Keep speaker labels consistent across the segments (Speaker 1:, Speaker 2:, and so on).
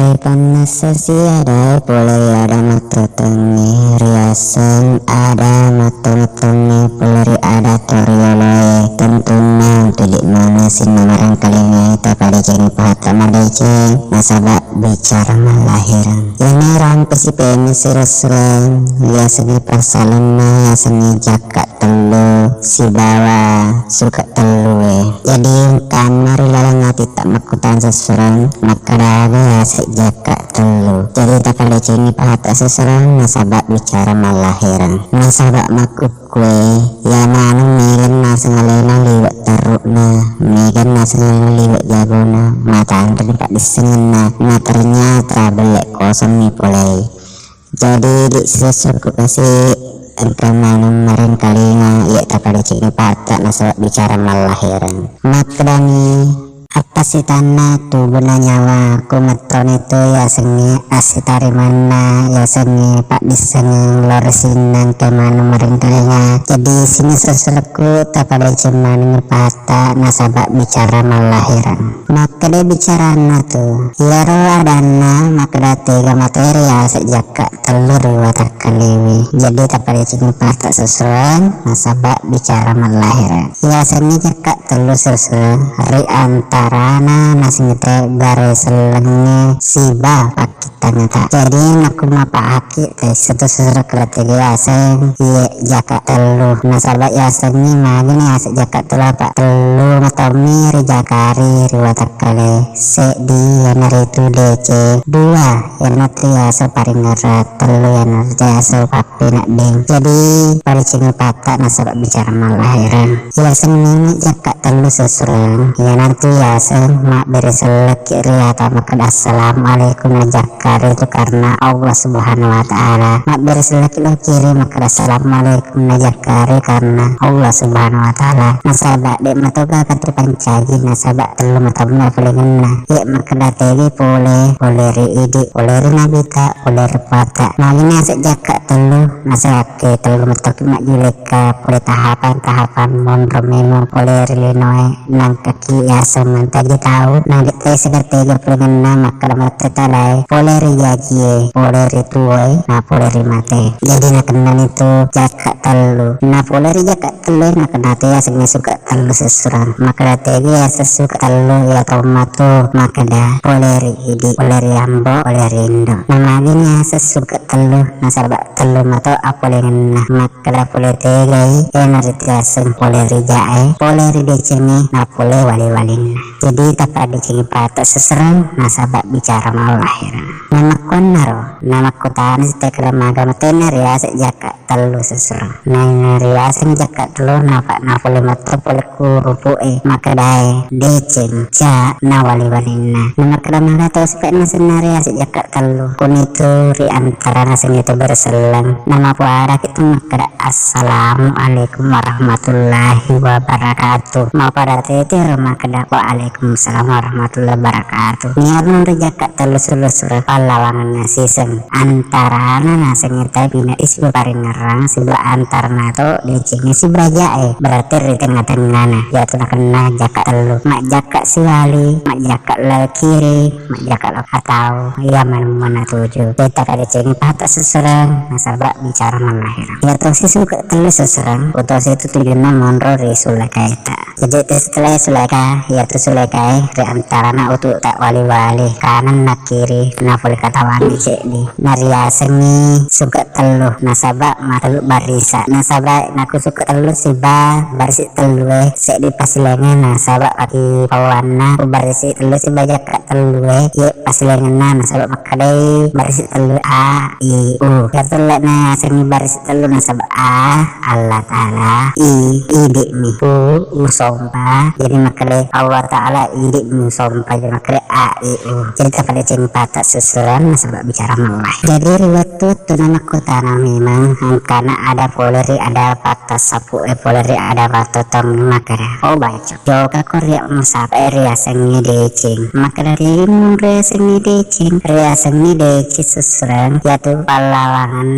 Speaker 1: Rekan sesi ada polari ada mata tengi riasan ada mata tengi polari ada torioloe tentunya tulik mana sinamaran kalinya tak pada jenis pahata madece nasabak bicara malahiran ini rampe si pemis serang biasanya persalana biasanya jakat telu si bawa suka telu jadi kamar lalang hati tak makutan seserang maka daga sejak telu jadi tak ada cini pahata seserang nasabak bicara malahiran nasabak makuk kue ya manu milen nasengalena liwat terukna milen nasengalena liwat jagona mata angkat tak disengena nah ternyata belek kosong nih polai jadi di sesuatu kasih engkau manum marin kalinya ya tak pada cini pahata nasabak bicara malahiran makdani apa sih tanah tuh benar nyawa ku metron itu ya sengi asitari mana ya sengi pak disengi loresinan kemana merengkalinya jadi sini sesuatu tak pada cuman ngepata nasabak bicara malahiran maka dia bicara tuh ya roh adana maka dia tiga materi ya sejak telur watak kaliwi jadi tak pada cuman pata sesuai nasabak bicara malahiran ya seni jakak telur sesuai hari antarana nasi ngete bare selengnya siba pakitanya tak jadi aku mapa aki satu sesuatu keletegi aseng iya jaka telu nasabak yasengi magin ya sejak telu apa telu matomi rijakari riwatak kale di yanar itu DC dua yanar tiasa paling ngerat telu yanar tiasa papi nak ding jadi pada cini patah nasabak bicara malahiran yasengi jaka telu sesuatu ya nanti yasen mak bereselek kiri atau maka assalamualaikum najakar itu karena Allah subhanahu wa ta'ala mak bereselek kiri maka assalamualaikum najakar karena Allah subhanahu wa ta'ala nasabak dek matoga katri pancaji nasabak telu matabna pelingena ya maka dategi pole ri idi ri nabita ri pata nah ini sejak telu nasabak telu matok mak juleka pole tahapan monromeno ri linoe nang kaki yasen mantaji tahu nah kita segar tega pelingena maka damat tetalai ri jajie ri tuoi nah ri mate jadi nak kenan itu jaka telu nah ri jaka telu nak kenate ya sengi suka telu sesurang maka dategi ya sesuka telu ya tomato maka dah ri idi ri ambo ri indo nah maginya sesuka telu nah sabak telu mato apolengena maka dah tegai ya narita seng ri jae ri deceni nah wali-walina jadi tak ada ciri patah seserang nasabak bicara malahiran nama konaro nama kotaan setelah magama tener ya sejak telu seserang nah ya sejak telu napak napole mata pole kurupu maka dae deceng ca na wali-walina nama keramaga tau sepekna senari ya sejak telu kun itu ri antara naseng itu berselang nama puara kita maka assalamualaikum warahmatullahi wabarakatuh mau pada tetir maka waalaikumsalam warahmatullahi wabarakatuh niat mengerjakan telus-telus lawangan siseng antara nasi ngerti bina isbu paring ngerang sebelah antar nato decingnya si brajae berarti di tengah-tengah yaitu kena jakat telu mak jakat si wali mak jakat le kiri mak jakat le atau iya mana tujuh kita kada cengin patah seserang nasabak bicara malahiran yaitu si suka telus seserang utos itu tujuannya monro di sulaka eta jadi setelah sulaka yaitu sulaka di antara na utuk tak wali-wali kanan nak kiri na boleh katawan di cekdi naria sengi suka telu nasabak matelu barisa nasabak naku suka telu siba barisi telu sek di pasilengan nasabak kaki pawana barisi telu siba jaka telu ye pasilengan nasabak makadai barisi telu a i u katulak na sengi barisi telu nasabak a Allah ta'ala i dik mi u sompa jadi makadai Allah ta'ala idik mi sompa jadi makadai a i u jadi pada ceng patah susuran nasabak bicara malah jadi riwayat tuh nama kota memang karena ada poleri ada patah sapu poleri ada patah tong makara oh baca joka korea musap area sengi decing makara dari mure sengi decing ria sengi decing susuran yaitu palawangan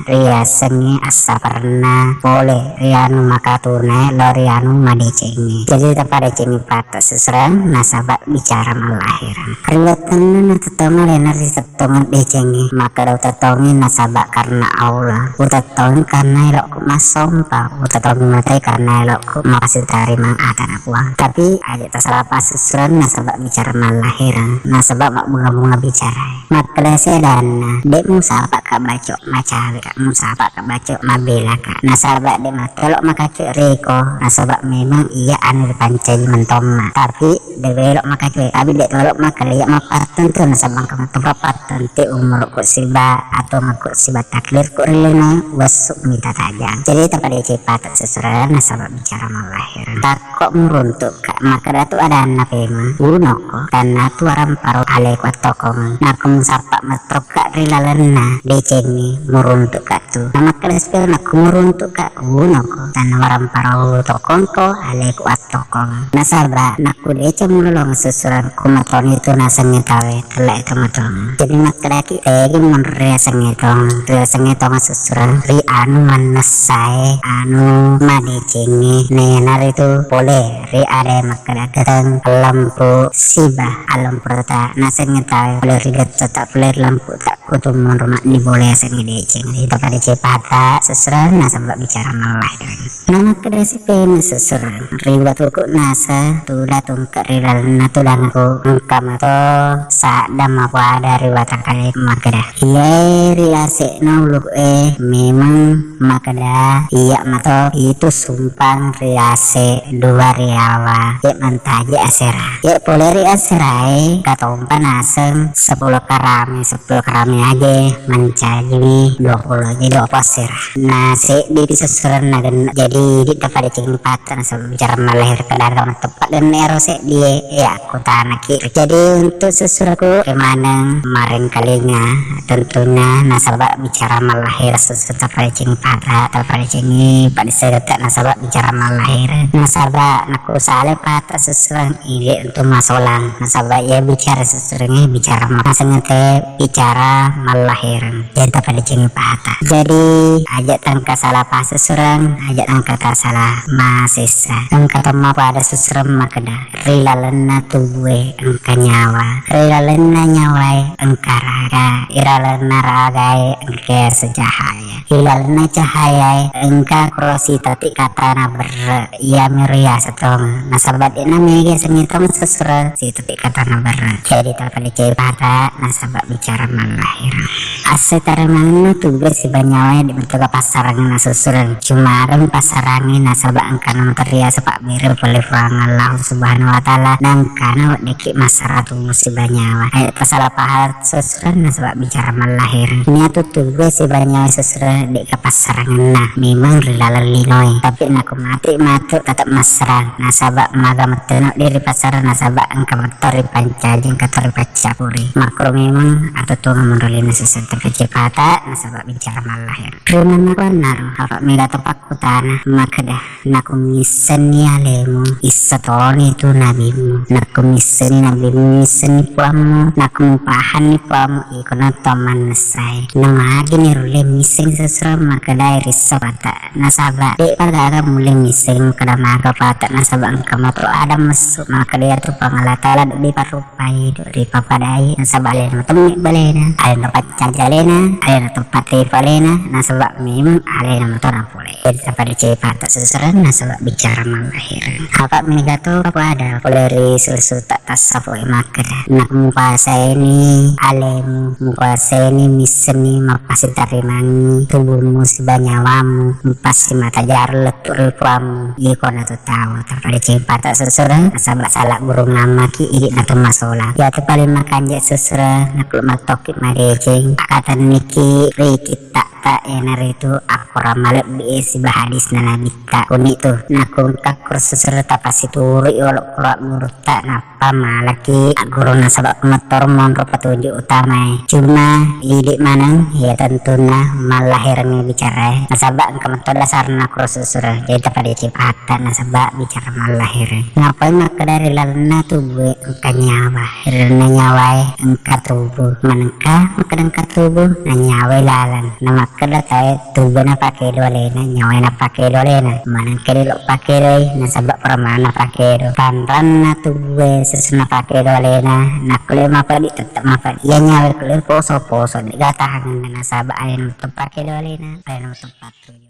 Speaker 1: ria sengi asaparna boleh rianu makatune lorianu madecengi jadi pada ceng patah seserang nasabak bicara malahiran riwatan na tatongan lenar di tatongan decengi maka daw tatongin nasabak karena Allah utatongin karena elok ku masompa utatongin matai karena elok ku makasih tarima atan akuang tapi aja tersalah pas seserang nasabak bicara malahiran nasabak mak bunga-bunga bicara maka dasi dana dek musabak kak bacok macawe kak musabak kak bacok mabela kak nasabak dek matolok maka cek reko nasabak memang iya anu dipancai mentoma tapi dewelok maka cuy tapi dek tolok maka lihat mapatan tuh nasabang kamu tempatan ti umur kok siba atau ngakut siba takdir kok rilena wasuk minta tajam jadi tempat dia cepat sesuai nasabak bicara malahiran tak kok meruntuk kak maka datu ada anak pema unoko dan natu aram paro ale kuat tokong nakum sapa metrok kak rilalena decengi meruntuk kak tu nama kelespel naku meruntuk kak unoko dan waram paro tokong ko ale kuat tokong nasabak naku dece mulolong susuran kumaton itu nasangnya tawe telak itu matong jadi makraki lagi menrea sangetong ria sangetong susuran ri anu manasai anu madecengi nenar itu boleh ri ada makradang lampu siba alam perta nasangnya tawe boleh rigat tetap boleh lampu tak kutu rumah di boleh sangedeceng itu pada cepata susuran nasabak bicara malah nama kedasi pen susuran riwat ukuk nasa tu datung ke rilal natulang ko ngkam to sa dama ko ada riwata kali makada iya riase nauluk memang makada iya mato itu sumpang riase dua riawa ya mantaji asera ya poleri aserai katompa naseng 10 karami aja mencaji 20 jadi 20 asera nasi di sesuran nagen jadi di tempat cing patan bicara malahir kedar tepat dan erose dia ya aku tanah kiri jadi untuk sesuatu kemana kemarin kalinya tentunya nasabak bicara malahir sesuatu paling pada atau paling pada sedetak nasabak bicara malahir nasabak naku sale pada sesuatu ide untuk masolang nasabak ya bicara sesuatu bicara masanya teh bicara malahir jadi paling pada jadi ajak tangka salah pas sesuatu ajak tangka salah masisa tangka tema pada sesuatu makada rilalena tubuh engka nyawa rilalena nyawai engka raga iralena ragai engka sejahaya rilalena cahaya engka krosi tati katana ber iya miria setong nasabat ina mege sengitong sesura si tati katana ber jadi terpadi cepata nasabat bicara malahir asetara mana tubuh si banyawai dibentuk pasarangin nasusuran cuma ada pasarangin nasabak engka nomor ria sepak biru boleh Allah subhanahu wa ta'ala dan karena deki masyarakat musibah nyawa pasal pahal sesuran nasabak bicara malahir ini tuh gue si banyak sesuran dek pasarangan nah memang rilalan linoi tapi naku mati tetap masrang nasabak maga metenok diri pasaran nasabak angka motori pancajing katori pacapuri makro memang atau tuh menurulin sesuatu kecepatan nasabak bicara malahir rumah naku naruh apa mega tepak kutana maka dah naku miseni alemu isatoni itu nabimu naku miseni nabimu miseni puamu naku pahani puamu ikona toman nesai nama gini rule miseng sesuatu maka dari risopata nasabak dek pada mulai miseng kada maka pata nasabak angka matro ada masuk maka dia tuh pangalatala di parupai di papadai nasabak lena temik balena ada tempat cajalena ada tempat rifalena nasabak memang ada motor boleh jadi dapat dicepat sesuatu nasabak bicara malahir apa menegato apa ada poleri susu tak tasapo makar nak muasa ini alemu muasa ini miseni mapasi tarimani tubuhmu sebanyawamu pasti mata jar letur puamu ikon atau tahu terpada cepat sesuatu nasabak salah burung nama ki idik atau masalah ya tu paling makan je sesuatu nak lumat tokit madeceng kata niki rikit tak enar itu aku ramalek biisi bahadis nanabita kunik tuh nakun kakur seserta pasti turi olok keluar murta napa malaki guru nasabak motor monro petunjuk utama cuma idik manang ya tentunya malahirnya bicara nasabak ke motor dasar nakur seserta jadi pada cepatan nasabak bicara malahir ngapain maka dari lalena tubuh engka nyawa rilna nyawai engka tubuh manengka maka engka tubuh na nyawai lalan nama kada tayo tubo na pakilo alena nyaway na pakilo alena manang kalilo pakilo nasabak permana pakilo tanran na tubo sesuna pakilo alena nakulir mapadi tetap mapadi ya nyawir kulir poso poso gatahan na nasabak alena untuk pakilo alena alena untuk patro